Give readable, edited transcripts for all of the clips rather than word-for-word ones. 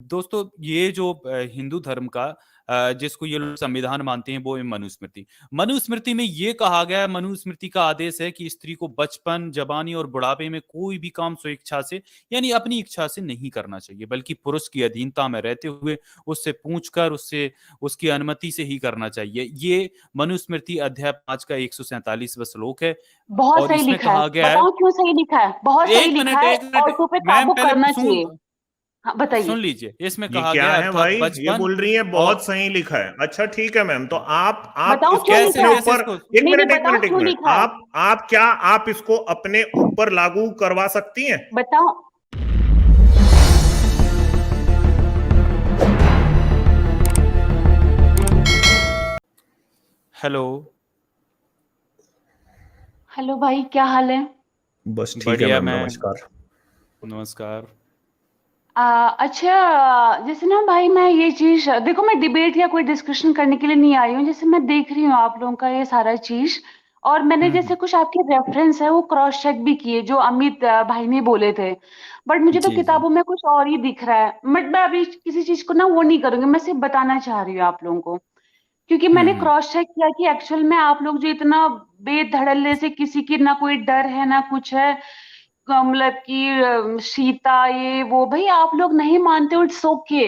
दोस्तों ये जो हिंदू धर्म का जिसको ये लोग संविधान मानते हैं वो है मनुस्मृति। मनुस्मृति में ये कहा गया है, मनुस्मृति का आदेश है कि स्त्री को बचपन, जवानी और बुढ़ापे में कोई भी काम स्वेच्छा से यानी अपनी इच्छा से नहीं करना चाहिए, बल्कि पुरुष की अधीनता में रहते हुए उससे पूछकर उससे उसकी अनुमति से ही करना चाहिए। ये मनुस्मृति अध्याय 5 का 147वां श्लोक है। बहुत और सही इसमें लिखा है, कहा गया है, बताओ क्यों सही लिखा है, बहुत सही लिखा है। एक मिनट औरतों पे मैम काबू पहले करना सुन चाहिए। हाँ बताइए। सुन लीजिए, इसमें ये कहा क्या गया है अर्थात भाई? ये बचपन बोल रही है और बहुत सही लिखा है। अच्छा ठीक है मैम, तो आप बताओ इसको क्यों कैसे लिखा अपने है। कैसे ऊपर इसको एक नहीं नहीं, मिनट एक बताओ मिनट एक क्यों मिनट लिखा है। आप क्या आप इसको अपने ऊपर लागू करवा सकती हैं? बताओ। हेलो। हेलो भाई, क्या हाल है। बस ठीक है बढ़िया मैम, मैम, नमस्कार। नमस्कार। अच्छा, जैसे ना भाई, मैं ये चीज देखो, मैं डिबेट या कोई डिस्कशन करने के लिए नहीं आई हूँ। जैसे मैं देख रही हूँ आप लोगों का ये सारा चीज, और मैंने जैसे कुछ आपके रेफरेंस है वो क्रॉस चेक भी किए जो अमित भाई ने बोले थे। बट मुझे तो जी जी। किताबों में कुछ और ही दिख रहा है। बट मैं अभी किसी चीज को ना वो नहीं करूंगी, मैं सिर्फ बताना चाह रही हूँ आप लोगों को, क्योंकि मैंने हम्म। क्रॉस चेक किया कि एक्चुअल में आप लोग जो इतना बेधड़ल्ले से, किसी की ना कोई डर है ना कुछ है, मतलब कि सीता ये वो, भाई आप लोग नहीं मानते हो, इट्स ओके।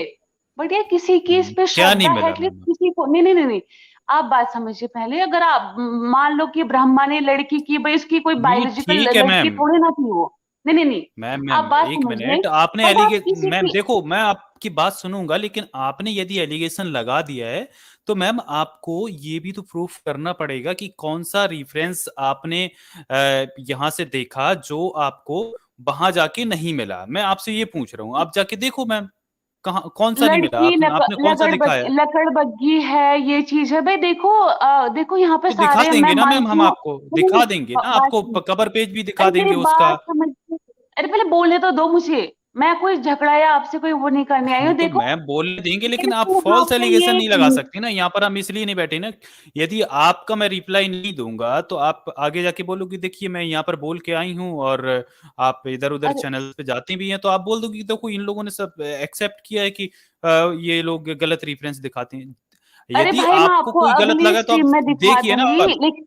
बट ये किसी की इस पे क्या नहीं श्रद्धा है मिला एटलीस्ट मैम? किसी को, नहीं नहीं नहीं नहीं। आप बात समझिए पहले। अगर आप मान लो कि ब्रह्मा ने लड़की की, भाई उसकी कोई नहीं बायोलॉजिकल ठीक है लड़की मैम। थोड़ी ना थी वो। नहीं नहीं नहीं, मैम आप मैम बात एक समझिए। मिनट, आपने बट आप एलिगे किसी मैम की, देखो, मैं आपकी बात सुनूंगा, लेकिन आपने यदि एलिगेशन लगा दिया है तो मैम आपको ये भी तो प्रूफ करना पड़ेगा कि कौन सा रेफरेंस आपने यहाँ से देखा जो आपको वहां जाके नहीं मिला। मैं आपसे ये पूछ रहा हूँ, आप जाके देखो मैम, कहाँ कौन सा नहीं मिला, लड़की आपने कौन सा दिखा है? लकड़बग्गी है, ये चीज है भाई। देखो देखो यहाँ पे तो दिखा सारे, मैं देंगे ना मैम, मानती हम हूँ। आपको नहीं नहीं दिखा नहीं, देंगे ना, बात आपको सुनिए। कवर पेज भी दिखा अरे मेरी देंगे उसका। बात समझिए। अरे पहले बोलने तो दो मुझे। मैं कोई झगड़ा या आपसे कोई वो नहीं करने आई हाँ हूँ, तो देखो। मैम बोल देंगे, लेकिन आप मेरे यहाँ फॉल्स पे एलिगेशन ये नहीं लगा सकती ना, यहाँ पर हम इसलिए नहीं बैठे ना। यदि आपका मैं रिप्लाई नहीं दूंगा तो आप आगे जाके बोलोगे देखिए मैं यहाँ पर बोल के आई हूँ, और आप इधर उधर अरे चैनल पे जाते भी हैं तो आप बोल दोगे कि देखो इन लोगों ने सब एक्सेप्ट किया है कि ये लोग गलत रेफरेंस दिखाते हैं। अरे यदि भाई, मैं आपको आपको कोई गलत अगली लगा तो आप स्ट्रीम में दिखा देखिए ना। दूंगी, लेकिन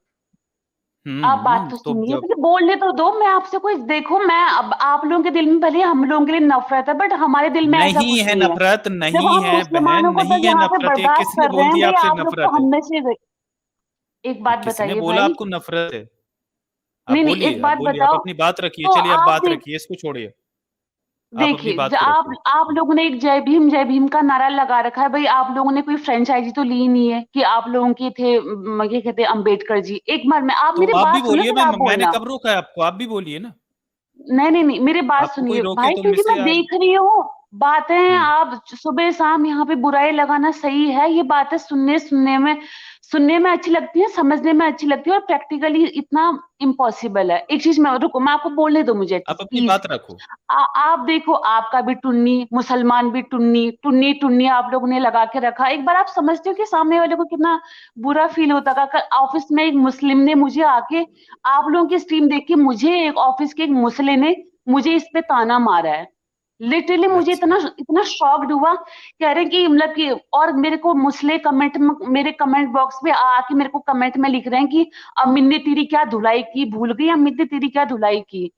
आप बात तो तो सुनिए, जब पहले बोलने तो दो। मैं आपसे कोई, देखो मैं, अब आप लोगों के दिल में भले हम लोगों के लिए नफरत है, बट हमारे दिल में ऐसा नहीं कुछ है नहीं है। नफरत, जब नहीं हम है बहन, मुसलमानों को नहीं तक है यहाँ पे नफरत, ये बर्बाद किसने कर रहे बोल हैं, दिया भाई आपसे आप लोग तो नफरत है? हम में से। एक बात किसने बताइए बोला भाई। आपको नफरत है? नहीं नहीं, एक आप बात बोलिए, आप बताओ। अपनी बात रखिए, तो चलिए अब आप बात देख, रखिए, इसको छोड़िए। आप अपनी देखिए बात को रखिए। आप लोगों ने एक जय भीम का नारा लगा रखा है। भाई आप लोगों ने कोई फ्रेंचाइजी तो ली नहीं है कि आप लोगों के थे, ये कहते हैं अम्बेडकर जी। एक बार में आप तो मेरी आप भी बात सुनो, बोलिए फिर आप मैम, मैंने बोलना। कब रोका है आपको? आप भी बोलिए ना। नहीं नहीं नहीं, मेरी बात आपको कोई सुनिए रोके भाई, तो क्योंकि मुझसे मैं देख रही हूँ बातें। हम्म। आप सुबह शाम यहाँ पे बुराई लगाना सही है, ये बातें सुनने में अच्छी लगती है, समझने में अच्छी लगती है, और प्रैक्टिकली इतना इम्पॉसिबल है। एक चीज मैं, रुको, मैं आपको बोलने दो मुझे आप एटलीस्ट अपनी प्लीज। बात रखो। आप देखो, आपका भी टुन्नी, मुसलमान भी टुन्नी टुन्नी टुन्नी आप लोगों ने लगा के रखा। एक बार आप समझते हो कि सामने वाले को कितना बुरा फील होता है। कल ऑफिस में एक मुस्लिम ने मुझे आके, आप लोगों की स्ट्रीम देख के, मुझे एक ऑफिस के एक मुसले ने मुझे इस पे ताना मारा है। लिटरली मुझे अच्छा। इतना इतना शॉक्ड हुआ, कह रहे हैं कि मतलब कि, और मेरे को मुसले कमेंट में, मेरे कमेंट बॉक्स में आके मेरे को कमेंट में लिख रहे हैं कि अमित ने तेरी क्या धुलाई की, भूल गई अमित ने तेरी क्या धुलाई की।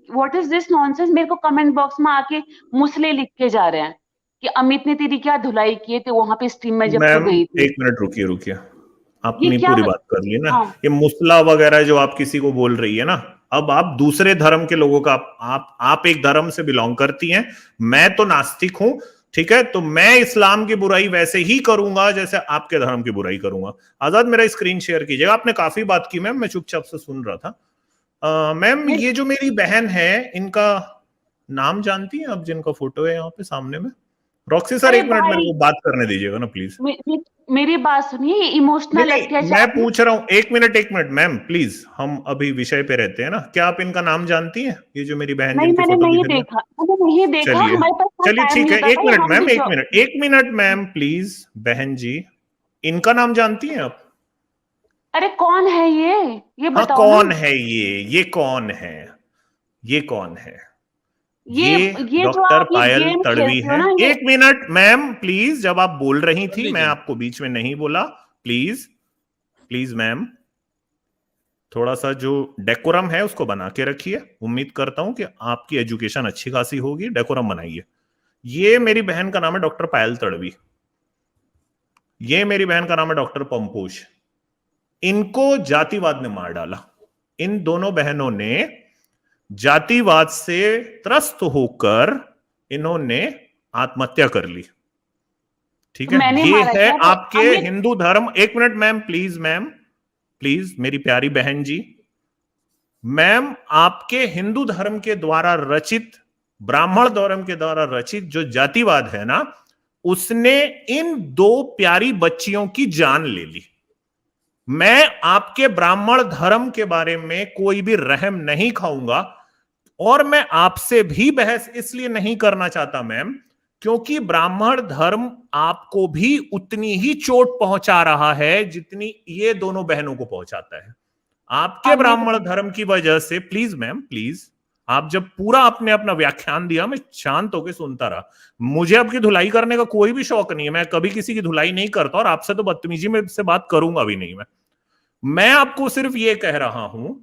What is this nonsense. मेरे को कमेंट बॉक्स में आके मुसले लिख के जा रहे हैं कि अमित ने तेरी क्या धुलाई की है, तो वहां पे स्ट्रीम में जब तू मैम गई थी। एक मिनट रुकिए रुकिए, ये अपनी क्या पूरी बात कर लिए ना। हाँ। ये मुसला वगैरह जो आप किसी को बोल रही है ना, अब आप दूसरे धर्म के लोगों का, आप एक धर्म से बिलोंग करती हैं, मैं तो नास्तिक हूं, ठीक है? तो मैं इस्लाम की बुराई वैसे ही करूंगा जैसे आपके धर्म की बुराई करूंगा। आजाद मेरा स्क्रीन शेयर कीजिएगा। आपने काफी बात की मैम, मैं चुपचाप से सुन रहा था। मैम नहीं ये जो मेरी बहन है, इनका नाम जानती हैं आप, जिनका फोटो है यहाँ पे सामने में? रॉक्सी सर अरे एक मिनट मेरे भाई, को बात करने दीजिएगा ना प्लीज। मेरी बात सुनिए, नहीं इमोशनल नहीं, मैं अटैच। पूछ रहा हूँ, एक मिनट मैम प्लीज, हम अभी विषय पे रहते हैं ना। क्या आप इनका नाम जानती हैं, ये जो मेरी बहन नहीं, जिनकी मैंने फोटो दिख नहीं रही है? देखा, मैंने नहीं देखा, चलिए हमारे पास इतना चलिए टाइम ठीक नहीं है, होता एक भाई, मिनट हम मैम, भी एक मिनट एक मिनट मैम प्लीज। बहन जी, इनका नाम जानती हैं आप? अरे कौन है ये हाँ बताओ ना। कौन है ये कौन है? ये कौन है? ये जो डॉक्टर आप ये पायल गेम तड़वी खेलते हो हैं। ना, ये एक मिनट मैम प्लीज, जब आप बोल रही कर थी मैं लीजिए। आपको बीच में नहीं बोला, प्लीज प्लीज मैम, थोड़ा सा जो डेकोरम है उसको बना के रखिए। उम्मीद करता हूं कि आपकी एजुकेशन अच्छी खासी होगी, डेकोरम बनाइए। ये मेरी बहन का नाम है डॉक्टर पायल तड़वी, ये मेरी बहन का नाम है डॉक्टर पंपोश। इनको जातिवाद ने मार डाला। इन दोनों बहनों ने जातिवाद से त्रस्त होकर इन्होंने आत्महत्या कर ली। ठीक तो है, मैंने ये मारा है क्या? तो आपके अमित, हिंदू धर्म। एक मिनट मैम प्लीज मेरी प्यारी बहन जी, मैम आपके हिंदू धर्म के द्वारा रचित, ब्राह्मण धर्म के द्वारा रचित जो जातिवाद है ना, उसने इन दो प्यारी बच्चियों की जान ले ली। मैं आपके ब्राह्मण धर्म के बारे में कोई भी रहम नहीं खाऊंगा, और मैं आपसे भी बहस इसलिए नहीं करना चाहता मैम, क्योंकि ब्राह्मण धर्म आपको भी उतनी ही चोट पहुंचा रहा है जितनी ये दोनों बहनों को पहुंचाता है। आपके ब्राह्मण धर्म की वजह से, प्लीज मैम प्लीज, आप जब पूरा आपने अपना व्याख्यान दिया मैं शांत होकर सुनता रहा। मुझे आपकी धुलाई करने का कोई भी शौक नहीं है, मैं कभी किसी की धुलाई नहीं करता, और आपसे तो बदतमीजी में से बात करूंगा भी नहीं। मैं आपको सिर्फ ये कह रहा हूं,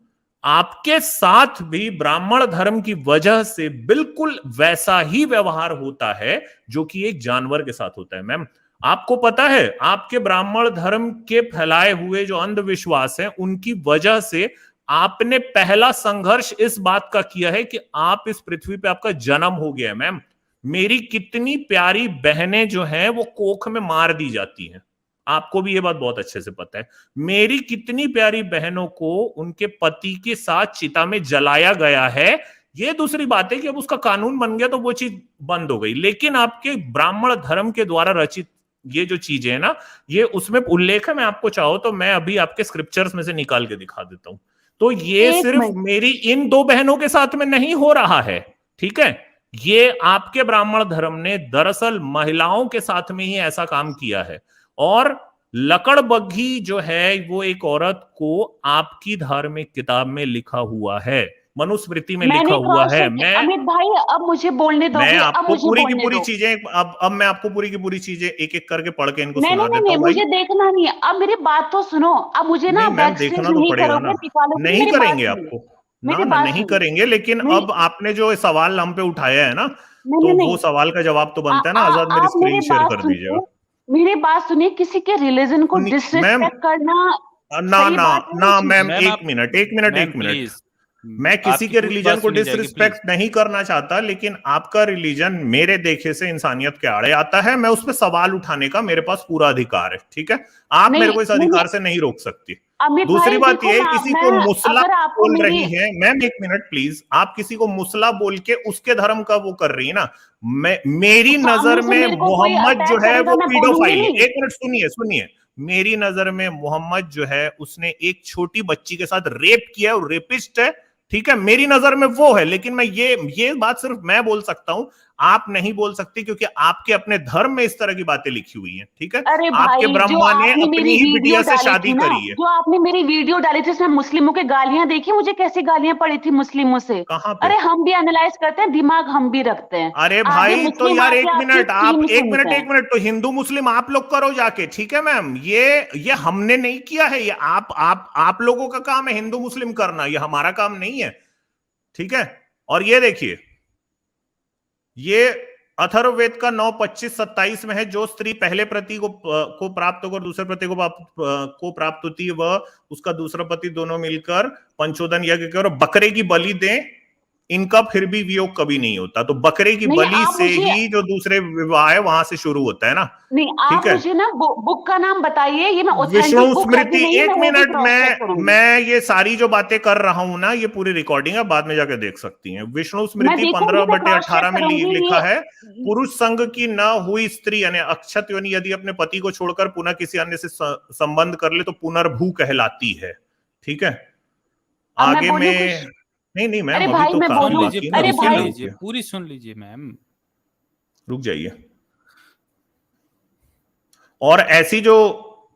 आपके साथ भी ब्राह्मण धर्म की वजह से बिल्कुल वैसा ही व्यवहार होता है जो कि एक जानवर के साथ होता है। मैम आपको पता है, आपके ब्राह्मण धर्म के फैलाए हुए जो अंधविश्वास हैं उनकी वजह से आपने पहला संघर्ष इस बात का किया है कि आप इस पृथ्वी पे आपका जन्म हो गया है। मैम मेरी कितनी प्यारी बहनें जो हैं वो कोख में मार दी जाती हैं, आपको भी ये बात बहुत अच्छे से पता है। मेरी कितनी प्यारी बहनों को उनके पति के साथ चिता में जलाया गया है। ये दूसरी बात है कि अब उसका कानून बन गया तो वो चीज बंद हो गई, लेकिन आपके ब्राह्मण धर्म के द्वारा रचित ये जो चीजें है ना, ये उसमें उल्लेख है। मैं आपको चाहो तो मैं अभी आपके स्क्रिप्चर्स में से निकाल के दिखा देता हूं। तो ये सिर्फ मेरी इन दो बहनों के साथ में नहीं हो रहा है, ठीक है, ये आपके ब्राह्मण धर्म ने दरअसल महिलाओं के साथ में ही ऐसा काम किया है। और लकड़बग्घी जो है वो एक औरत को आपकी धार्मिक किताब में लिखा हुआ है, मनुस्मृति में लिखा हुआ है। मैं अमित भाई अब मुझे बोलने दो, मैं अब आपको मुझे पूरी की बोलने पूरी दो। चीजें अब मैं आपको पूरी की पूरी चीजें एक एक करके पढ़ के इनको नहीं सुना नहीं नहीं देता नहीं, हूँ भाई। मुझे देखना नहीं है, अब मेरी बात तो सुनो। अब मुझे ना नहीं मैम बैक स्टेज देखना तो नहीं पड़ेगा करोगे, ना, निकालोगे, नहीं मेरी बात करेंगे सुनो, आपको मेरी ना बात नहीं सुनो। करेंगे, लेकिन नहीं अब आपने जो सवाल हम पे उठाया है ना, नहीं तो नहीं वो नहीं, सवाल का जवाब तो बनता है ना। आजाद मेरी आप मेरी स्क्रीन शेयर बात कर सुनिए, दीजिएगा। मेरी बात सुनिए। किसी के रिलीजन को मैम डिसरिस्पेक्ट करना ना सही ना बात है ना ये चीज? मैम, मैम एक आप, मिनट एक मिनट मैम एक मिनट, प्लीज, मैं किसी आपकी के पूरी रिलीजन बात को सुनी जाएगी प्लीज। डिसरिस्पेक्ट नहीं करना चाहता, लेकिन आपका रिलीजन मेरे देखे से इंसानियत के आड़े आता है। मैं उस पर सवाल उठाने का मेरे पास पूरा अधिकार है, ठीक है, आप नहीं मेरे को इस नहीं नहीं, अधिकार से नहीं रोक सकती। अमित दूसरी भाई बात देखो यह है, ना, किसी को मैं मुसला अगर आपको बोल मेरी, रही है मैम, एक मिनट प्लीज, आप किसी को मुसला बोल के उसके धर्म का वो कर रही है ना। मेरी तो नजर सामने से में मेरे को कोई मोहम्मद जो अटैक है करेगा, वो मैं बोलूंगी पीडोफाइल है। नहीं? एक मिनट सुनिए सुनिए, मेरी नजर में मोहम्मद जो है उसने एक छोटी बच्ची के साथ रेप किया, और रेपिस्ट है, ठीक है, मेरी नजर में वो है। लेकिन मैं ये बात सिर्फ मैं बोल सकता हूं, आप नहीं बोल सकती, क्योंकि आपके अपने धर्म में इस तरह की बातें लिखी हुई हैं, ठीक है। अरे आपके भाई, जो ब्रह्मा ने आपने अपनी मेरी ही वीडियो बिटिया से डाली शादी थी ना, करी है। जो आपने मेरी वीडियो डाली थी उसमें मुस्लिमों के गालियां देखी मुझे, कैसी गालियां पड़ी थी मुस्लिमों से? कहां पे? अरे हम भी एनालाइज करते हैं, दिमाग हम भी रखते हैं। अरे आगे भाई तो मुस्लिम यार आके एक आपकी मिनट, आप टीम एक सुनते मिनट हैं। एक मिनट, तो हिंदू मुस्लिम आप लोग करो जाके, ठीक है मैम, ये हमने नहीं किया है, ये आप लोगों का काम है हिंदू मुस्लिम करना, ये हमारा काम नहीं है, ठीक है। और ये देखिए, ये अथर्ववेद का 9:25-27 में है, जो स्त्री पहले पति को प्राप्त होकर दूसरे पति को प्राप्त होती है, वह उसका दूसरा पति दोनों मिलकर पंचोदन यज्ञ कर और बकरे की बलि दें, इनका फिर भी वियोग कभी नहीं होता। तो बकरे की नहीं, बलि आप से मुझे, ही जो दूसरे विवाह है वहां से शुरू होता है ना, नहीं ठीक आप है। मुझे ना बुक का नाम बताइए, ये मैं विष्णु ऑथेंटिक बुक है स्मृति, कि नहीं, एक मैं वो भी मिनट, क्रॉस चेक करूंगी। मैं ये सारी जो बातें कर रहा हूं ना, ये पूरी रिकॉर्डिंग है, बाद में जाकर देख सकती हैं। विष्णु मैं स्मृति देखूंगी, मैं क्रॉस चेक 15/18 में करूंगी लिखा है, ये। पुरुष संघ की न हुई स्त्री यानी अक्षत योनि यदि अपने पति को छोड़कर पुनः किसी अन्य से संबंध कर ले तो पुनर्भू कहलाती है, ठीक है। अब मैं आगे बोलूं में कुछ? नहीं नहीं मैम, अरे अभी भाई तो मैं काम बोलूं, बाकी है ना, अरे रुकिए भाई ना, रुकिए, पूरी सुन लीजिए मैम। रुक जाइए। और ऐसी जो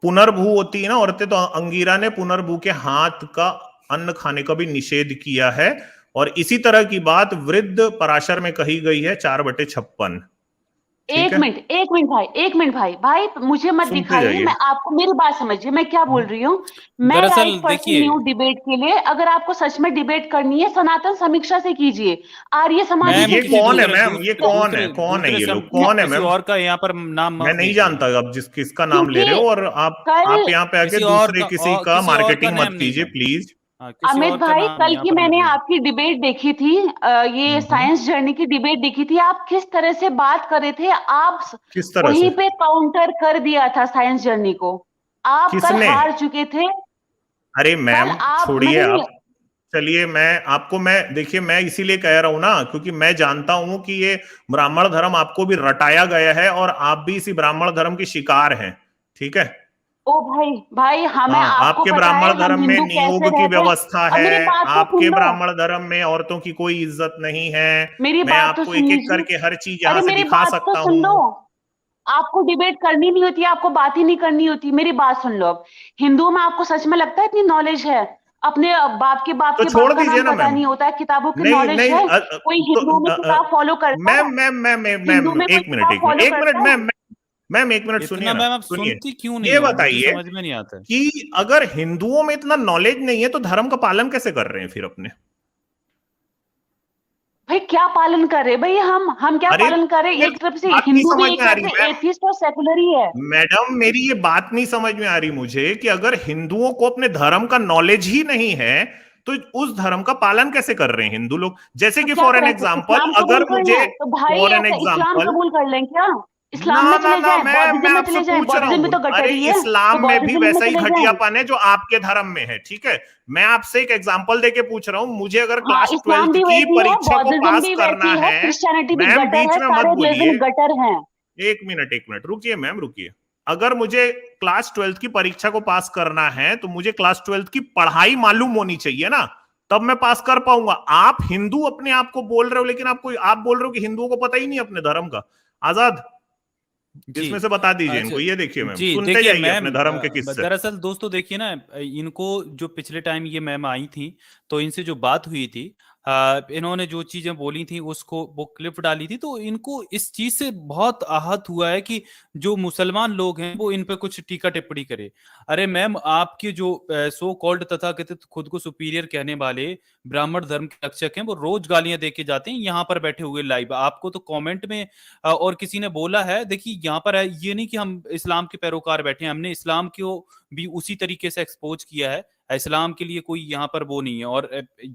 पुनर्भू होती है ना औरतें, तो अंगीरा ने पुनर्भू के हाथ का अन्न खाने का भी निषेध किया है, और इसी तरह की बात वृद्ध पराशर में कही गई है 4/56। एक मिनट भाई मुझे मत सुनते दिखाइए, जाइए। मैं आपको, मेरी बात समझिए मैं क्या बोल रही हूँ। मैं दरअसल राइट पर्सन देखिए नहीं हूँ डिबेट के लिए। अगर आपको सच में डिबेट करनी है सनातन समीक्षा से कीजिए, आर्य समाज मैम से ये किसी कौन है कीजिए। मैम, ये कौन है, कौन है ये लोग, कौन है किसी मैम? और का यहाँ पर नाम मैं मत नहीं लीजिए। जानता अब किसका नाम ले रहे क्योंकि हो, और आप कल यहाँ पे आके किसी और दूसरे का किसी किसी और का मार्केटिंग नाम मत नहीं कीजिए मैम। प्लीज। हाँ, किसी अमित और का भाई, नाम कल यहाँ की पर मत मैंने लीजिए। आपकी डिबेट देखी थी, ये हम्म। साइंस जर्नी की डिबेट देखी थी। आप किस तरह से बात कर रहे थे, आप किस तरह वहीं से? पे काउंटर कर दिया था साइंस जर्नी को। आप कल किसने? हार चुके थे। अरे कल मैम आप, छोड़िए मैंने, आप। चलिए मैं देखिए, मैं इसीलिए कह रहा हूं ना, क्योंकि मैं जानता हूं कि ये ब्राह्मण धर्म आपको भी रटाया गया है और आप भी इसी ब्राह्मण धर्म की शिकार हैं। ठीक है। ओ भाई हमें, हाँ, आपको आपके पता ब्राह्मण है हम धर्म में हिंदू नियोग कैसे की रहते हैं। व्यवस्था अब है। मेरी बात तो आपके सुन लो, ब्राह्मण धर्म में औरतों की कोई इज्जत नहीं है। मेरी मैं बात तो आपको सुन एक एक लीजिए। करके हर चीज अरे यहां से मेरी दिखा बात तो सकता सुन लो। हूँ। आपको डिबेट करनी नहीं होती, आपको बात ही नहीं करनी होती। मेरी बात सुन लो। अब हिंदुओं में आपको सच में लगता है इतनी नॉलेज है? अपने बाप तो के छोड़ बाप का दीजिए नाम ना पता मैम। नहीं होता है, किताबों की नहीं नॉलेज नहीं है? कोई हिंदुओं में किताब फॉलो करता है? Ma'am ma'am ma'am ma'am Hindu ma'am में कोई एक मिनट किताब एक मिनट फॉलो एक मिनट करता है? मैम। मैम एक मिनट सुनिए इतना ना, मैम आप सुनिए। सुनती क्यों नहीं ये है, मुझे बताइए समझ में नहीं आता है। कि अगर हिंदुओं में इतना नॉलेज नहीं है तो धर्म का पालन कैसे कर रहे हैं फिर अपने? भाई क्या पालन कर रहे हैं भाई, हम क्या अरे पालन कर रहे हैं? फिर एक तरफ से बात नहीं हिंदू भी समझ एक में आ तरफ रही से मैम। एथिस्ट और सेकुलर ही है। मैडम मेरी ये बात नहीं समझ में आ रही मुझे कि अगर हिंदुओं को अपने धर्म का नॉलेज ही नहीं है तो उस धर्म का पालन कैसे कर रहे हैं हिंदू लोग? जैसे तो कि क्या फॉर एन करें फिर, एग्जाम्पल, इस्लाम अगर कबूल कर मुझे लें? तो भाई फॉर एन ऐसा इस्लाम एग्जाम्पल, कबूल कर लें क्या? इस्लाम ना में ना चले ना जाएं, मैं बौद्धिज्म में आपसे चले जाएं, पूछ रहा बौद्धिज्म भी हूं। तो अरे गटर ही है, तो इस्लाम में भी बौद्धिज्म में वैसा ही चले जाएं। घटियापन है जो आपके धर्म में है, ठीक है। मैं आपसे एक एग्जांपल देके पूछ रहा हूं, मुझे अगर हाँ, क्लास इस्लाम 12th भी की वैसी है, परीक्षा को बौद्धिज्म पास भी करना वैसी है, है। क्रिश्चियनिटी भी मैम गटर बीच है, में मत सारे बोलिए। रिलीजन गटर हैं। एक मिनट रुकिए मैम, रुकिए। अगर मुझे क्लास 12th की परीक्षा को पास करना है तो मुझे क्लास 12th की पढ़ाई मालूम होनी चाहिए ना, तब मैं पास कर पाऊंगा। आप हिंदू अपने आप को बोल रहे हो, लेकिन आप बोल रहे हो कि हिंदुओं को पता ही नहीं अपने धर्म का। आजाद, जी। इसमें से बता दीजिए अच्छा। इनको। ये देखिए मैम, जी सुनते देखिए जाइए मैम, अपने धर्म के किस्से। दरअसल दोस्तों देखिए ना, इनको जो पिछले टाइम ये मैम आई थी तो इनसे जो बात हुई थी, इन्होंने जो चीजें बोली थी उसको वो क्लिप डाली थी, तो इनको इस चीज से बहुत आहत हुआ है कि जो मुसलमान लोग हैं वो इन पे कुछ टीका टिप्पणी करे। अरे मैम, आपके जो सो कॉल्ड तथाकथित खुद को सुपीरियर कहने वाले ब्राह्मण धर्म के रक्षक हैं, वो रोज गालियां देके जाते हैं यहाँ पर बैठे हुए लाइव। आपको तो कमेंट में और किसी ने बोला है, देखिए यहाँ पर है, ये नहीं कि हम इस्लाम के पैरोकार बैठे हैं, हमने इस्लाम को भी उसी तरीके से एक्सपोज किया है। इस्लाम के लिए कोई यहाँ पर वो नहीं है। और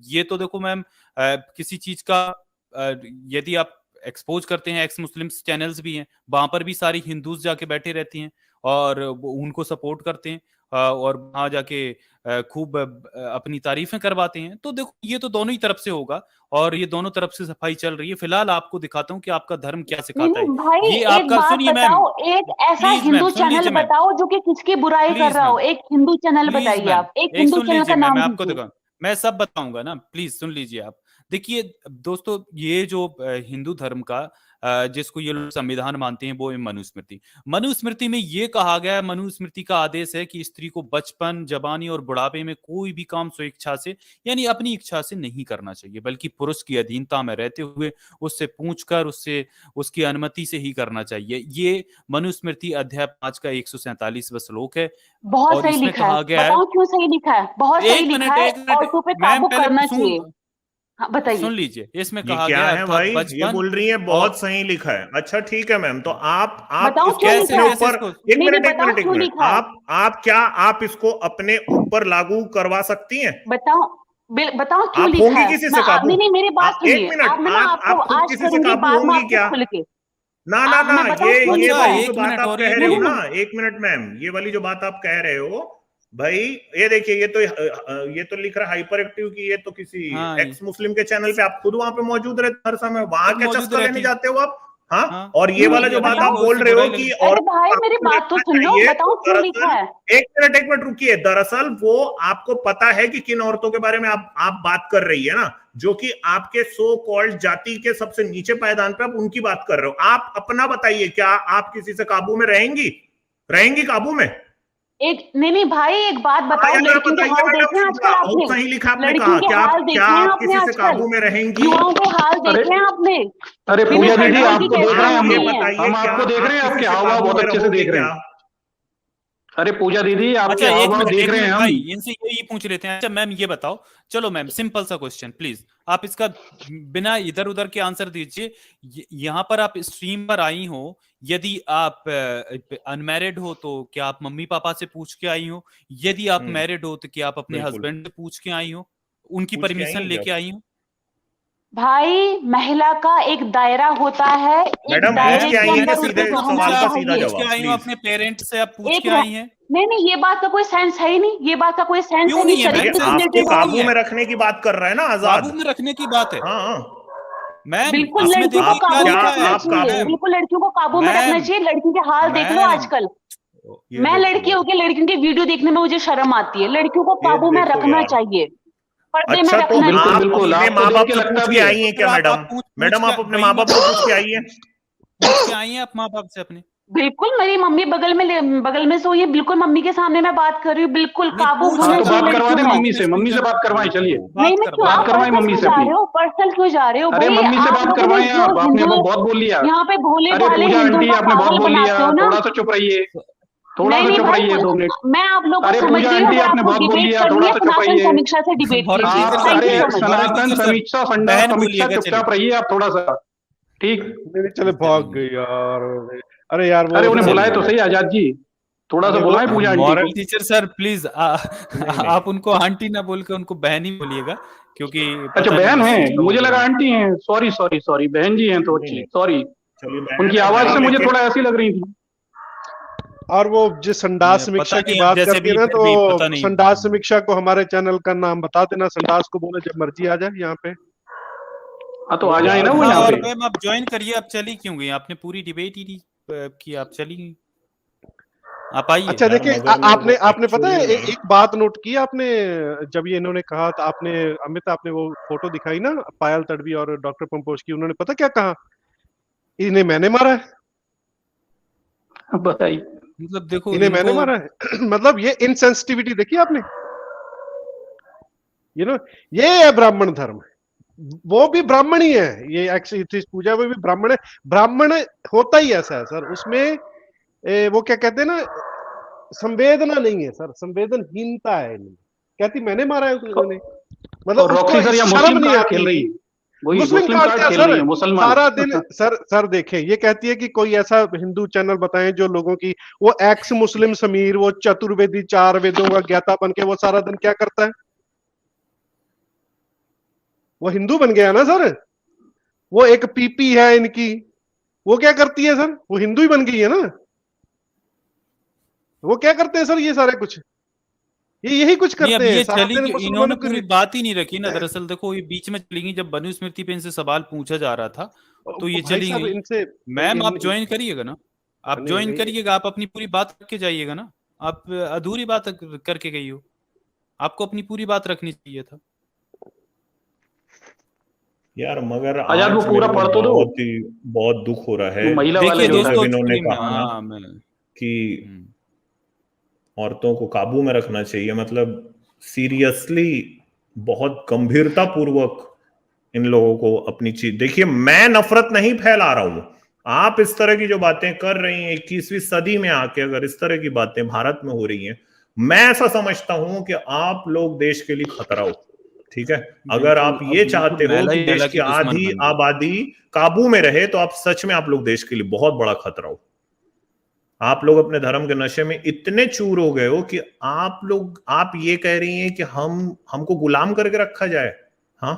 ये तो देखो मैम, किसी चीज का यदि आप एक्सपोज करते हैं, एक्स मुस्लिम्स चैनल्स भी हैं, वहां पर भी सारी हिंदूज जाके बैठे रहती हैं और उनको सपोर्ट करते हैं, और वहां जाके खूब अपनी तारीफें करवाते हैं। तो देखो ये तो दोनों ही तरफ से होगा और ये दोनों तरफ से सफाई चल रही है। फिलहाल आपको दिखाता हूँ कि आपका धर्म क्या नहीं सिखाता है। नहीं भाई, ये एक आपका, बात सुनिए मैम, बताओ, एक ऐसा please ma'am Hindu soon channel लीजिए मैम, बताओ जो कि किसकी बुराई कर प्लीज रहा मैम, हो। एक हिंदू चैनल प्लीज बताइए, मैम, आप एक एक हिंदू सुन चैनल लीजिए का मैम, मैं नाम आपको दीजिए। देखा, मैं सब बताऊंगा ना, प्लीज सुन लीजिए आप। देखिए दोस्तों, ये जो हिंदू धर्म का जिसको ये लोग संविधान मानते हैं, वो है मनुस्मृति। मनुस्मृति में ये कहा गया है, मनुस्मृति का आदेश है कि स्त्री को बचपन, जवानी और बुढ़ापे में कोई भी काम स्वेच्छा से यानी अपनी इच्छा से नहीं करना चाहिए, बल्कि पुरुष की अधीनता में रहते हुए उससे पूछकर उससे उसकी अनुमति से ही करना चाहिए। ये मनुस्मृति अध्याय 5 का 147वां श्लोक है। बहुत और सही इसमें लिखा है, कहा गया है, बताओ क्यों सही लिखा है? बहुत सही लिखा है, एक मिनट औरतों पे मैम, काबू पहले करना सुन, चाहिए। हाँ बताइए। सुन लीजिए। इसमें ये कहा क्या गया है अर्थात भाई? ये बचपन बोल रही है और बहुत सही लिखा है। अच्छा ठीक है मैम, तो आप बताओ इसको क्यों कैसे लिखा अपने है? कैसे ऊपर, इसको, नहीं नहीं, एक बताओ मिनट एक क्यों मिनट, लिखा है? आप क्या आप इसको अपने ऊपर लागू करवा सकती हैं? बताओ, बताओ क्यों आप लिखा होंगी है? किसी मैं से काबू? नहीं नहीं, मेरी बात एक सुनिए। मिनट, आप, मैं ना आपको आप खुद आज किसी से करूंगी काबू बात में होंगी आपको क्या? खुल के। ना ना ना, मैं बताऊं ये क्यों ये अच्छा लिखा वाली है? जो एक बात मिनट आप और कह ये रहे नहीं हो नहीं ना, नहीं, एक मिनट मैम, ये वाली जो बात आप कह रहे हो भाई, ये देखिए, ये तो लिख रहा है हाइपर एक्टिव की, ये तो किसी हाँ, एक्स मुस्लिम के चैनल पे आप खुद वहां पे मौजूद रहते हर समय, वहां खुद क्या मौजूद चस्का लेने रहती, जाते हो आप? हाँ। हाँ, और ये नहीं वाला कभी जो नहीं, अभी बात आप बताओ। हमको बोल उससे रहे हो बुराई कि लगी। अरे औरतों भाई को मेरी काबू बात तो रखना सुन लो, चाहिए, तो बताओ क्यों लिखा दरअसल है? एक मिनट रुकिए। दरअसल वो आपको पता है कि किन औरतों के बारे में आप बात कर रही है ना, जो कि आपके सो कॉल्ड जाति के सबसे नीचे पायदान पे आप उनकी बात कर रहे हो। आप अपना बताइए, क्या आप किसी से काबू में रहेंगी? काबू में? नहीं भाई, एक बात बताओ, जरा लड़कियों के बताइए हाल मैडम, देखे हैं आजकल बहुत आपने? सही लिखा आपने लड़कियों कहा, के क्या हाल क्या देखे हैं आप आपने किसी से आजकल? काबू में रहेंगी? युवाओं के हाल अरे देखे हैं आपने? अरे बिना पूजा दीदी, कंट्रोल की आपको देख रहे हैं कैसे हम होती ये है? बताइए, हम क्या आपको देख रहे हैं, आप आपके किसी से हाव भाव काबू बहुत में अच्छे से रहोगे देख रहे क्या? हैं। अरे पूजा दीदी, आपके अच्छा हाव एक भाव मिनट देख रहे हैं भाई, हम। इनसे यही पूछ लेते हैं। अच्छा मैम ये बताओ, चलो मैम सिंपल सा क्वेश्चन प्लीज, आप इसका बिना इधर उधर के आंसर दीजिए। यहाँ पर आप स्ट्रीम पर आई हो, यदि आप अनमैरिड हो तो क्या आप मम्मी पापा से पूछ के आई हो? यदि आप मैरिड हो तो क्या आप अपने बिल्कुल। हस्बैंड से पूछ के आई हो, उनकी पूछ के आई परमिशन हैं लेके क्या? आई हो? भाई, महिला का एक दायरा होता है, एक मैडम, दायरे पूछ के के आई हैं अंदर कि उसको सीधे रहना सवाल का सीधा चाहिए। पूछ के जवाब आई हो प्लीज? अपने पेरेंट्स से, आप पूछ एक के आई हैं? नहीं, ये बात का कोई सेंस है ही नहीं, ये बात का कोई सेंस क्यों है नहीं नहीं, है? देखिए, चरित्र से मैम आपको रिलेटेड क्यों है। नहीं काबू है? में रखने की बात कर रहे हैं ना आजाद। काबू में रखने की बात है हाँ मैम, बिल्कुल इसमें लड़कियों को देखिए क्या काबू में लिखा रखना है। आप चाहिए, काबू- बिल्कुल लड़कियों को काबू में रखना मैम चाहिए। लड़कियों के हाल देख लो मैम आजकल। ये मैं देखो, लड़की होकर लड़कियों की वीडियो देखने में मुझे शर्म आती है। लड़कियों को ये काबू में देखो रखना यार। चाहिए, पर्दे में अच्छा, तो रखना बिल्कुल आप चाहिए। बिल्कुल, अपने आपको माँ देख बाप के से लगता पूछ भी के है। आई हैं फिर क्या मैडम? आप पूछ मैडम, के आप अपने वही माँ मैं बाप से पूछ के आई हैं? पूछ के आई हैं आप माँ बाप से अपने? बिल्कुल, मेरी मम्मी बगल में सोई है, बिल्कुल मम्मी के सामने मैं बात कर रही हूँ, बिल्कुल नहीं काबू पूछ हाँ होना तो लो चाहिए बात करवा लड़कियों दें में। मम्मी से बात करवाएं, चलिए नहीं, मैं क्यों, करवा बात आप करवाएं पर्सनल मम्मी क्यों से जा अपनी। रहे हो? पर्सनल क्यों जा रहे हो अरे भाई? मम्मी से आप बात लोगों ने करवाएं जो आप, आपने हिंदू, बहुत बोल लिया। यहाँ पे भोले अरे भाले पूजा हिंदुओं आंटी, का आपने बहुत पागल बोल लिया, बनाते हो ना। थोड़ा सा चुप रहिए, थोड़ा नहीं सा नहीं चुप भाई, रहिए 2 मिनट। मैं आप लोगों को अरे समझ पूजा रही हूँ। आंटी, अगर आपने आपको बहुत बोल डिबेट लिया, करनी थोड़ा है, सा चुप सनातन रहिए। समीक्षा से डिबेट भारत कीजिए। टीचर थैंक साहब, यू अरे सो मच। भारत सनातन टीचर सर, समीक्षा, आप संडास बहन समीक्षा, बोलिएगा, चुपचाप चलिए रहिए आप थोड़ा सा, ठीक। नहीं चले भाग गई यार। अरे यार वो अरे उन्हें ना, बुलाए चलिए तो सही आजाद जी, थोड़ा सा अरे वो बुलाएं पूजा आंटी मॉरल को। टीचर सर प्लीज नहीं आप उनको आंटी ना बोल के उनको बहन ही बोलिएगा, क्योंकि अच्छा पता नहीं बहन बच्चे है, मुझे लगा आंटी हैं। सॉरी सॉरी सॉरी, बहन जी हैं तो नहीं, अच्छी, नहीं। सॉरी। चलिए, बहन उनकी है आवाज भाई, से मुझे लेकिन थोड़ा ऐसी लग रही थी। और वो जिस संडास समीक्षा पता की नहीं, अब बात जैसे करती है भी ना, फिर भी पता तो नहीं। संडास समीक्षा को हमारे चैनल का नाम बता देना। संडास को बोले जब मर्जी आ जाए यहाँ पे। हाँ तो आ जाए ना वो हाँ, यहाँ और पे। मैम आप ज्वाइन करिए, आप चली क्यों गई? आपने पूरी डिबेट ही नहीं की, आप चली गई, आप आइए। अच्छा यार, देखिए, मगर मेरे आपने को आपने पता है actually में- एक बात नोट की आपने? जब ये इन्होंने कहा तो आपने, अमित, आपने वो फोटो दिखाई ना पायल तडवी और डॉक्टर पंपोज की, उन्होंने पता क्या कहा? इन्हें मैंने मारा है, बताइए। मतलब देखो इन्हें मैंने इनको, मारा है। मतलब ये इनसेंसिटिविटी देखी आपने? ये है ब्राह्मण धर्म। वो भी ब्राह्मण ही है, ये एक्चुअली पूजा में भी ब्राह्मण है। ब्राह्मण होता ही ऐसा है सर, उसमें वो क्या कहते हैं ना, संवेदना नहीं है सर, संवेदनहीनता है इनमें। कहती मैंने मारा है उन्होंने, मतलब और उसको रॉक्सी सर या शर्म मुस्लिम नहीं कार्ड खेल रही आती। है, वही मुस्लिम मुस्लिम कार्ड कार्ड क्या खेल रही सर, है, मुसलमान। सारा दिन सर देखें, ये कहती है कि कोई ऐसा हिंदू चैनल बताएं जो लोगों की, वो एक्स मुस्लिम समीर, वो चतुर्वेदी 4 वेदों का ज्ञाता बन के वो सारा दिन क्या करता है? वो हिंदू बन गया ना सर। वो एक पीपी है इनकी, वो क्या करती है सर? वो हिंदू ही बन गई है ना। वो क्या करते हैं सर? ये सारे कुछ, ये यही कुछ नहीं अब करते हैं ये सारा चली दिन कि मुसलमानों इन्होंने के पूरी लिए। बात ही नहीं रखी ना। दरअसल देखो ये बीच में चली गई, जब मनुस्मृति पे इनसे सवाल पूछा जा रहा था तो ये भाई चली साहब गई। इनसे मैम आप ज्वाइन करिएगा ना, आप नहीं, ज्वाइन नहीं, करिएगा, आप अपनी पूरी बात रख के जाइएगा ना। आप अधूरी बात करके गई हो, आपको अपनी पूरी बात रखनी चाहिए था। यार मगर आजाद वो आज पूरा मेरे को पढ़ तो दो, बहुत दुख हो रहा है वो महिला वाला देखिए जो जब दोस्तों इन्होंने एक्चुअली कहा ना हाँ मैं कि औरतों को काबू में रखना चाहिए, मतलब सीरियसली बहुत गंभीरता पूर्वक इन लोगों को अपनी चीज। देखिए, मैं नफरत नहीं फैला रहा हूं, आप इस तरह की जो बातें कर रही हैं 21वीं सदी में आके, अगर इस तरह की बातें भारत में हो रही हैं, मैं ऐसा समझता हूं कि आप लोग देश के लिए खतरा हो। ठीक है, अगर आप ये चाहते हो कि देश की आधी आबादी काबू में रहे तो आप सच में, आप लोग देश के लिए बहुत बड़ा खतरा हो। आप लोग अपने धर्म के नशे में इतने चूर हो गए हो कि आप ये कह रही हैं कि हमको गुलाम करके रखा जाए। हाँ,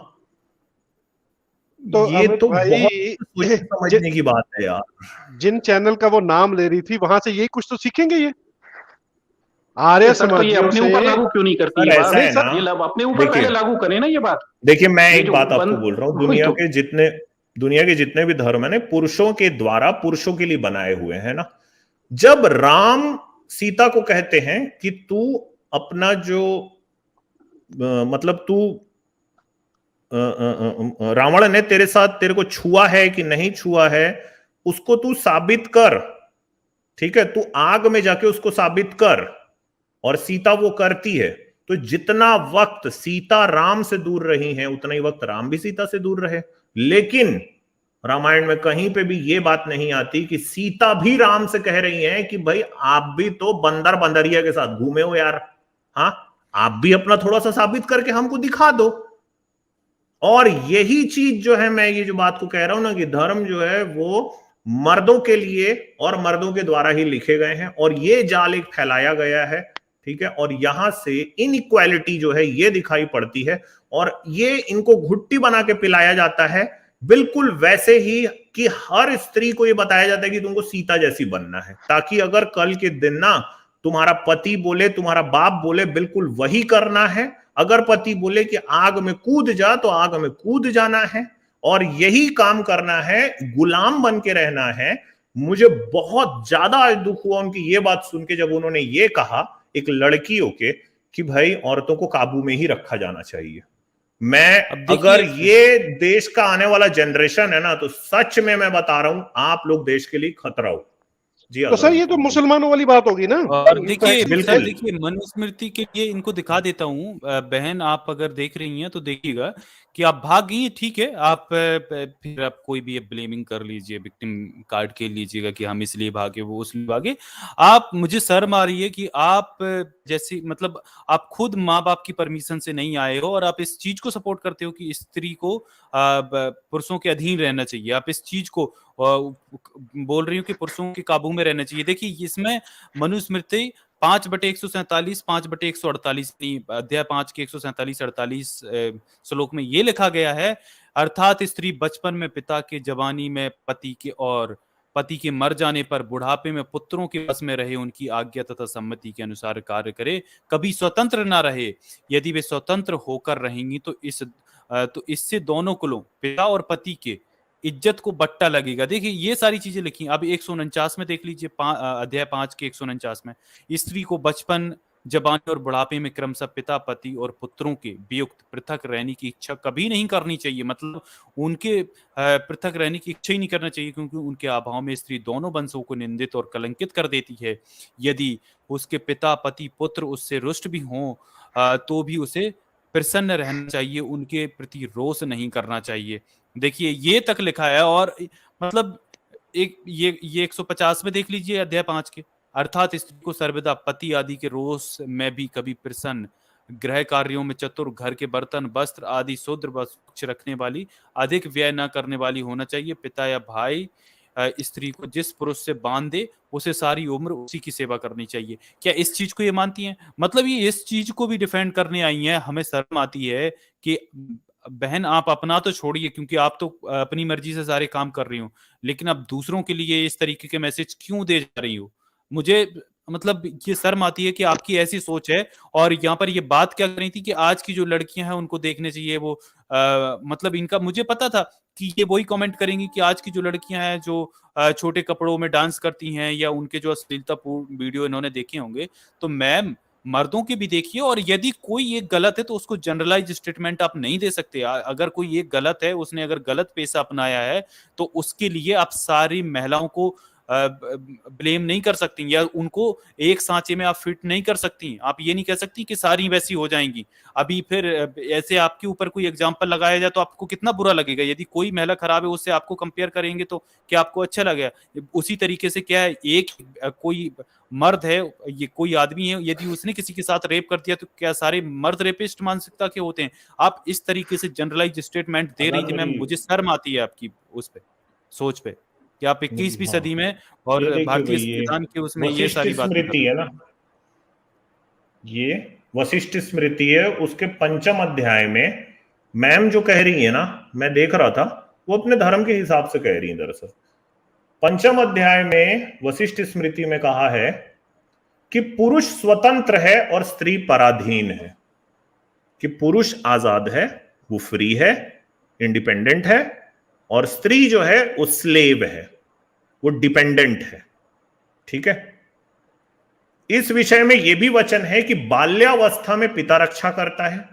तो ये तो भाई, बहुत समझने की बात है यार। जिन चैनल का वो नाम ले रही थी वहां से यही कुछ तो सीखेंगे ये आर्य सर। तो ये समाजियों अपने से। ऊपर लागू क्यों नहीं करती सर, ये ऐसा बात? है ना, ये अपने ऊपर पहले लागू करें ना ये बात। देखिए मैं ये एक जो बात आपको बोल रहा हूँ, दुनिया के जितने भी धर्म है ना, पुरुषों के द्वारा पुरुषों के लिए बनाए हुए हैं ना। जब राम सीता को कहते हैं कि तू अपना जो मतलब तू रावण ने तेरे साथ, तेरे को छुआ है कि नहीं छुआ है, उसको तू साबित कर। ठीक है, तू आग में जाके उसको साबित कर। और सीता वो करती है। तो जितना वक्त सीता राम से दूर रही हैं उतना ही वक्त राम भी सीता से दूर रहे। लेकिन रामायण में कहीं पे भी ये बात नहीं आती कि सीता भी राम से कह रही हैं कि भाई आप भी तो बंदर बंदरिया के साथ घूमे हो यार, हाँ आप भी अपना थोड़ा सा साबित करके हमको दिखा दो। और यही चीज जो है, मैं ये जो बात को कह रहा हूं ना कि धर्म जो है वो मर्दों के लिए और मर्दों के द्वारा ही लिखे गए हैं और ये जाल एक फैलाया गया है, ठीक है। और यहां से इनइक्वालिटी जो है ये दिखाई पड़ती है और ये इनको घुट्टी बना के पिलाया जाता है, बिल्कुल वैसे ही कि हर स्त्री को ये बताया जाता है कि तुमको सीता जैसी बनना है, ताकि अगर कल के दिन ना तुम्हारा पति बोले, तुम्हारा बाप बोले, बिल्कुल वही करना है। अगर पति बोले कि आग में कूद जा तो आग में कूद जाना है और यही काम करना है, गुलाम बन के रहना है। मुझे बहुत ज्यादा आज दुख हुआ उनकी ये बात सुन के, जब उन्होंने ये कहा एक लड़की होके कि भाई औरतों को काबू में ही रखा जाना चाहिए। मैं अगर ये देश का आने वाला जनरेशन है ना, तो सच में मैं बता रहा हूं आप लोग देश के लिए खतरा हो जी। तो सर ये तो मुसलमानों वाली बात होगी ना। और देखिए बिल्कुल देखिए मनुस्मृति के लिए इनको दिखा देता हूँ, बहन आप अगर देख रही हैं तो देखिएगा कि आप भाग गई, ठीक है, आप फिर आप कोई भी ब्लेमिंग कर लीजिए, विक्टिम कार्ड के लीजिएगा कि हम इसलिए भागे वो उसलिए भागे। आप मुझे शर्म आ रही है कि आप जैसी मतलब आप खुद माँ बाप की परमिशन से नहीं आए हो और आप इस चीज को सपोर्ट करते हो कि स्त्री को पुरुषों के अधीन रहना चाहिए। आप इस चीज को बोल रही हूँ कि पुरुषों के काबू में रहना चाहिए। देखिए इसमें मनुस्मृति 5/147, 5/148 अध्याय 5 के 147-48 श्लोक में ये लिखा गया है, अर्थात स्त्री बचपन में पिता के, जवानी में पति के और पति के मर जाने पर बुढ़ापे में पुत्रों के वश में रहे, उनकी आज्ञा तथा सम्मति के अनुसार कार्य करे, कभी स्वतंत्र ना रहे। यदि वे स्वतंत्र होकर रहेंगी तो इससे दोनों कुलों, पिता और पति के इज्जत को बट्टा लगेगा। देखिए ये सारी चीजें लिखी। अब 149 में देख लीजिए, अध्याय 5 के 149 में, स्त्री को बचपन, जवानी और बुढ़ापे में क्रमशः पिता, पति और पुत्रों के वियुक्त पृथक रहने की इच्छा कभी नहीं करनी चाहिए। मतलब उनके पृथक रहने की इच्छा ही नहीं करना चाहिए, क्योंकि उनके अभाव में स्त्री दोनों वंशों को निंदित और कलंकित कर देती है। यदि उसके पिता, पति, पुत्र उससे रुष्ट भी हों तो भी उसे प्रसन्न रहना चाहिए, उनके प्रति रोष नहीं करना चाहिए। देखिए ये तक लिखा है। और मतलब ये 150 में देख लीजिए अध्याय 5 के, अर्थात स्त्री को सर्वदा पति आदि के रोष में भी कभी प्रसन्न, गृह कार्यों में चतुर, घर के बर्तन, वस्त्र आदि शुद्र व स्वच्छ रखने वाली, अधिक व्यय न करने वाली होना चाहिए। पिता या भाई स्त्री को जिस पुरुष से बांध दे उसे सारी उम्र उसी की सेवा करनी चाहिए। क्या इस चीज को ये मानती हैं? मतलब ये इस चीज को भी डिफेंड करने आई हैं। हमें शर्म आती है कि बहन आप अपना तो छोड़िए, क्योंकि आप तो अपनी मर्जी से सारे काम कर रही हो, लेकिन अब दूसरों के लिए इस तरीके के मैसेज क्यों दे जा रही हो? मुझे मतलब ये शर्म आती है कि आपकी ऐसी सोच है। और यहाँ पर ये बात क्या कर रही थी कि आज की जो लड़कियां हैं उनको देखने चाहिए वो मतलब इनका, मुझे पता था कि ये वही कमेंट करेंगी कि आज की जो लड़कियां हैं जो छोटे कपड़ों में डांस करती हैं या उनके जो अश्लीलतापूर्ण वीडियो इन्होंने देखे होंगे, तो मैम मर्दों के भी देखिए। और यदि कोई एक गलत है तो उसको जनरलाइज स्टेटमेंट आप नहीं दे सकते। अगर कोई एक गलत है, उसने अगर गलत पेशा अपनाया है, तो उसके लिए आप सारी महिलाओं को ब्लेम नहीं कर सकती या उनको एक सांचे में आप फिट नहीं कर सकती। आप ये नहीं कह सकती कि सारी वैसी हो जाएंगी। अभी फिर ऐसे आपके ऊपर कोई एग्जांपल लगाया जाए तो आपको कितना बुरा लगेगा। यदि कोई महिला खराब है उससे आपको कंपेयर करेंगे तो क्या आपको अच्छा लगेगा? उसी तरीके से क्या है, एक कोई मर्द है, ये कोई आदमी है, यदि उसने किसी के साथ रेप कर दिया तो क्या सारे मर्द रेपिस्ट मानसिकता के होते हैं? आप इस तरीके से जनरलाइज स्टेटमेंट दे रही थी मैम, मुझे शर्म आती है आपकी उस पे सोच पे कि आप 21वीं सदी में और भारतीय संविधान के उसमें ये सारी बातें स्मृति है ना, ये वशिष्ठ स्मृति है, उसके 5वें अध्याय में मैम जो कह रही है ना, मैं देख रहा था, वो अपने धर्म के हिसाब से कह रही है। दरअसल 5वें अध्याय में वशिष्ठ स्मृति में कहा है कि पुरुष स्वतंत्र है और स्त्री पराधीन है, कि पुरुष आजाद है, वो फ्री है, इंडिपेंडेंट है, और स्त्री जो है वो स्लेव है, वो डिपेंडेंट है। ठीक है। इस विषय में यह भी वचन है कि बाल्यावस्था में पिता रक्षा करता है,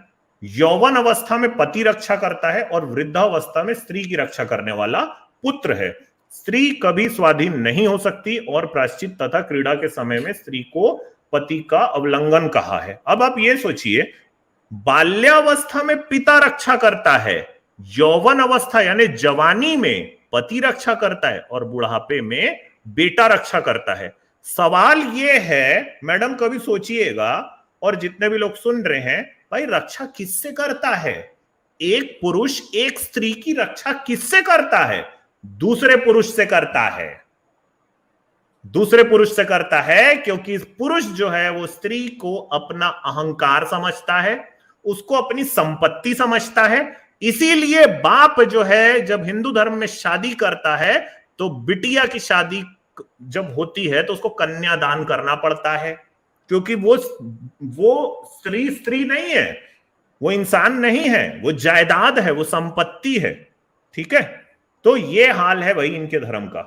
यौवन अवस्था में पति रक्षा करता है, और वृद्धावस्था में स्त्री की रक्षा करने वाला पुत्र है। स्त्री कभी स्वाधीन नहीं हो सकती और प्रायश्चित तथा क्रीड़ा के समय में स्त्री को पति का अवलंघन कहा है। अब आप ये सोचिए, बाल्यावस्था में पिता रक्षा करता है, यौवन अवस्था यानी जवानी में पति रक्षा करता है, और बुढ़ापे में बेटा रक्षा करता है। सवाल ये है मैडम, कभी सोचिएगा, और जितने भी लोग सुन रहे हैं, भाई रक्षा किससे करता है? एक पुरुष एक स्त्री की रक्षा किससे करता है? दूसरे पुरुष से करता है। दूसरे पुरुष से करता है, क्योंकि पुरुष जो है वो स्त्री को अपना अहंकार समझता है, उसको अपनी संपत्ति समझता है। इसीलिए बाप जो है जब हिंदू धर्म में शादी करता है तो बिटिया की शादी जब होती है तो उसको कन्यादान करना पड़ता है, क्योंकि वो स्त्री नहीं है, वो इंसान नहीं है, वो जायदाद है, वो संपत्ति है। ठीक है, तो ये हाल है भाई इनके धर्म का।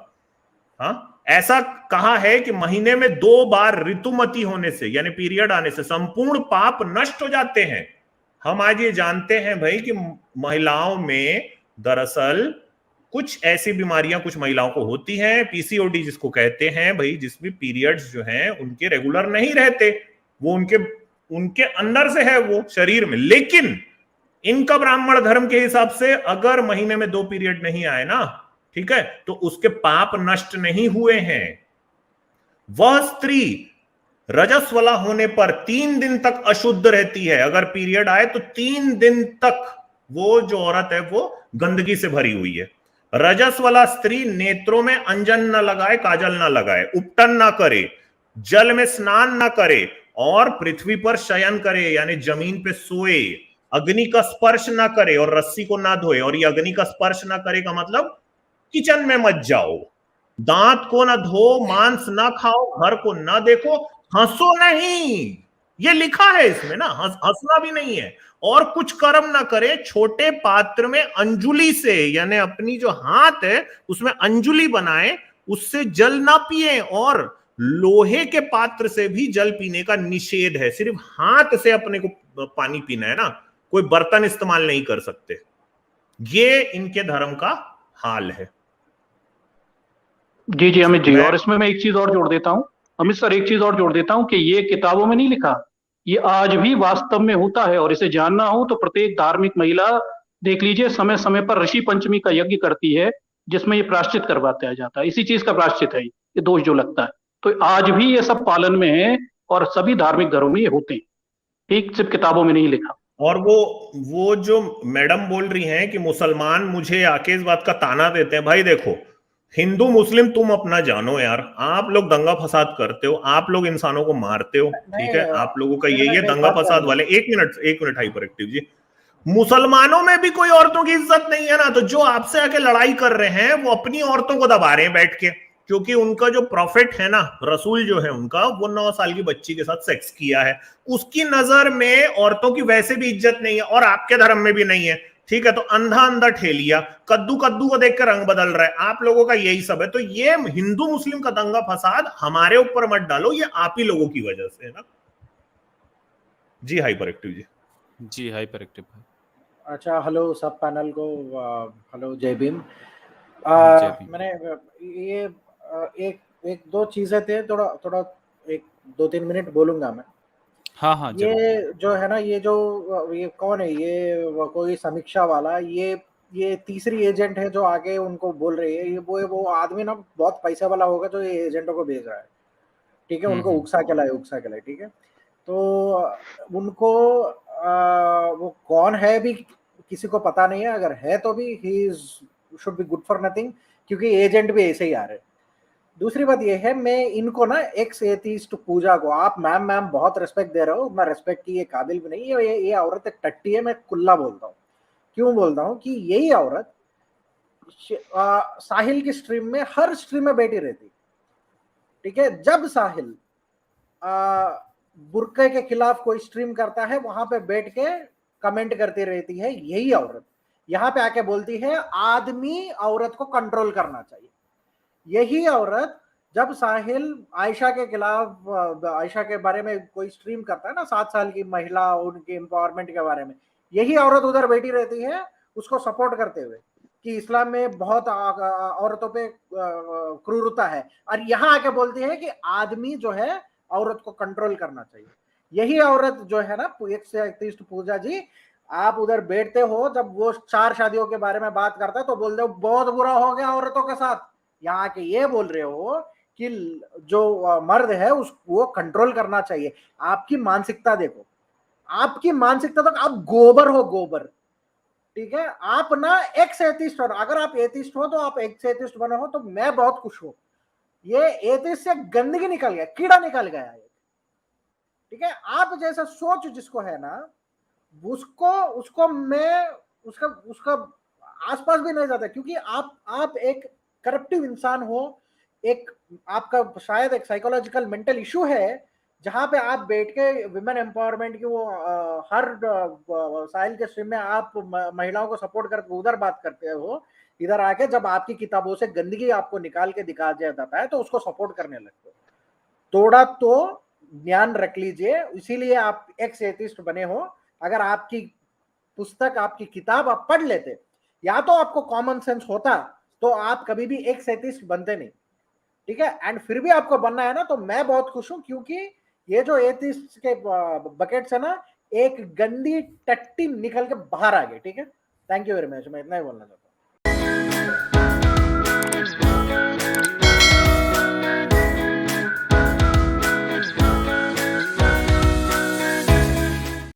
हाँ, ऐसा कहा है कि महीने में 2 बार ऋतुमती होने से यानी पीरियड आने से संपूर्ण पाप नष्ट हो जाते हैं। हम आज ये जानते हैं भाई कि महिलाओं में दरअसल कुछ ऐसी बीमारियां कुछ महिलाओं को होती हैं, पीसीओडी जिसको कहते हैं भाई, जिसमें पीरियड्स जो हैं उनके रेगुलर नहीं रहते, वो उनके अंदर से है वो शरीर में। लेकिन इनका ब्राह्मण धर्म के हिसाब से अगर महीने में 2 पीरियड नहीं आए ना, ठीक है, तो उसके पाप नष्ट नहीं हुए हैं। वह स्त्री रजस्वला होने पर 3 दिन तक अशुद्ध रहती है। अगर पीरियड आए तो 3 दिन तक वो जो औरत है वो गंदगी से भरी हुई है। रजस्वला स्त्री नेत्रों में अंजन न लगाए, काजल न लगाए, उपटन न करे, जल में स्नान न करे, और पृथ्वी पर शयन करे यानी जमीन पे सोए, अग्नि का स्पर्श ना करे और रस्सी को ना धोए। और ये अग्नि का स्पर्श ना करे का मतलब किचन में मत जाओ, दांत को ना धो, मांस ना खाओ, घर को ना देखो, हंसो नहीं, ये लिखा है इसमें ना, हंसना भी नहीं है, और कुछ कर्म ना करे। छोटे पात्र में अंजुली से यानी अपनी जो हाथ है उसमें अंजुली बनाए, उससे जल ना पिए, और लोहे के पात्र से भी जल पीने का निषेध है। सिर्फ हाथ से अपने को पानी पीना है ना, कोई बर्तन इस्तेमाल नहीं कर सकते। ये इनके धर्म का हाल है। जी जी अमित जी, और इसमें मैं एक चीज और जोड़ देता हूं, अमित सर एक चीज और जोड़ देता हूं कि ये किताबों में नहीं लिखा, ये आज भी वास्तव में होता है। और इसे जानना हो तो प्रत्येक धार्मिक महिला देख लीजिए समय समय पर ऋषि पंचमी का यज्ञ करती है, जिसमें ये प्रायश्चित करवाया जाता है। इसी चीज का प्रायश्चित है ये दोष जो लगता है। तो आज भी ये सब पालन में है और सभी धार्मिक घरों में ये होते हैं, ठीक, सिर्फ किताबों में नहीं लिखा। और वो जो मैडम बोल रही हैं कि मुसलमान मुझे आके इस बात का ताना देते हैं, भाई देखो हिंदू मुस्लिम तुम अपना जानो यार, आप लोग दंगा फसाद करते हो, आप लोग इंसानों को मारते हो, ठीक है, आप लोगों का यही है दंगा फसाद वाले। एक मिनट हाइपर एक्टिव जी, मुसलमानों में भी कोई औरतों की इज्जत नहीं है ना, तो जो आपसे आके लड़ाई कर रहे हैं वो अपनी औरतों को दबा रहे हैं बैठ के, क्योंकि उनका जो प्रॉफिट है ना, रसूल जो है उनका, वो 9 साल की बच्ची के साथ सेक्स किया है, उसकी नजर में औरतों की वैसे भी इज्जत नहीं है, और आपके धर्म में भी नहीं है, ठीक है। तो अंधा ठेलिया कद्दू को देख कर रंग बदल रहा है, आप लोगों का यही सब है। तो ये हिंदू मुस्लिम का दंगा फसाद हमारे ऊपर मत डालो, ये आप ही लोगों की वजह से है ना। जी हाइपर एक्टिव जी हाइपर एक्टिव। अच्छा, हेलो सब पैनल को, हेलो जय भीम। मैंने ये एक दो चीजें थे, थोड़ा 1-2-3 मिनट बोलूंगा मैं। हाँ ये जो है ना, ये कौन है, ये कोई समीक्षा वाला, ये तीसरी एजेंट है जो आगे उनको बोल रही है। ये वो आदमी ना बहुत पैसा वाला होगा जो ये एजेंटों को भेज रहा है, ठीक है, उनको उकसा के लाए, ठीक है। तो उनको वो कौन है भी किसी को पता नहीं है, अगर है तो भी he should be good for nothing, क्योंकि एजेंट भी ऐसे ही आ रहे हैं। दूसरी बात ये है, मैं इनको ना एक्स एथीस्ट पूजा को, आप मैम बहुत रिस्पेक्ट दे रहे हो, मैं रिस्पेक्ट की ये काबिल भी नहीं है। ये औरत एक टट्टी है, मैं कुल्ला बोलता हूँ। क्यों बोलता हूँ कि यही औरत साहिल की स्ट्रीम में, हर स्ट्रीम में बैठी रहती, ठीक है। जब साहिल बुर्के के खिलाफ कोई स्ट्रीम करता है, वहां पे बैठ के कमेंट करती रहती है यही औरत। यहाँ पे आके बोलती है आदमी औरत को कंट्रोल करना चाहिए। यही औरत जब साहिल आयशा के खिलाफ, आयशा के बारे में कोई स्ट्रीम करता है ना, 7 साल की महिला, उनके एम्पावरमेंट के बारे में, यही औरत उधर बैठी रहती है उसको सपोर्ट करते हुए कि इस्लाम में बहुत औरतों पे क्रूरता है, और यहाँ आके बोलती है कि आदमी जो है औरत को कंट्रोल करना चाहिए। यही औरत जो है ना, एक से एथिस्ट पूजा जी, आप उधर बैठते हो, जब वो 4 शादियों के बारे में बात करता है तो बोलते हो बहुत बुरा हो गया औरतों के साथ। यहाँ के ये बोल रहे हो कि जो मर्द है वो कंट्रोल करना चाहिए। आपकी मानसिकता देखो, आपकी मानसिकता तक आप गोबर हो, गोबर। ठीक है, आप ना एक्स एथिस्ट हो, अगर आप एथिस्ट हो तो आप एक्स एथिस्ट बने हो तो मैं बहुत खुश हूं। ये एथिस्ट से गंदगी निकल गया, कीड़ा निकल गया है। ठीक है, आप जैसा सोच जिसको है ना, उसको मैं उसका उसका आसपास भी नहीं जाता, क्योंकि आप एक करप्टिव इंसान हो। एक आपका शायद एक साइकोलॉजिकल मेंटल इशू है, जहां पे आप बैठ के विमेन एम्पावरमेंट की वो हर साहिल के स्ट्रीम में आप महिलाओं को सपोर्ट करके उधर बात करते हो, इधर आके जब आपकी किताबों से गंदगी आपको निकाल के दिखा जाता है तो उसको सपोर्ट करने लगते हो। थोड़ा तो ज्ञान रख लीजिए, इसीलिए आप एक्स एथिस्ट बने हो। अगर आपकी पुस्तक, आपकी किताब आप पढ़ लेते, या तो आपको कॉमन सेंस होता, तो आप कभी भी एक्स एथिस्ट बनते नहीं। ठीक है, एंड फिर भी आपको बनना है ना, तो मैं बहुत खुश हूं, क्योंकि ये जो एथिस्ट के बकेट्स है ना, एक गंदी टट्टी निकल के बाहर आ गई। ठीक है, थैंक यू वेरी मच, मैं इतना ही बोलना चाहता हूँ।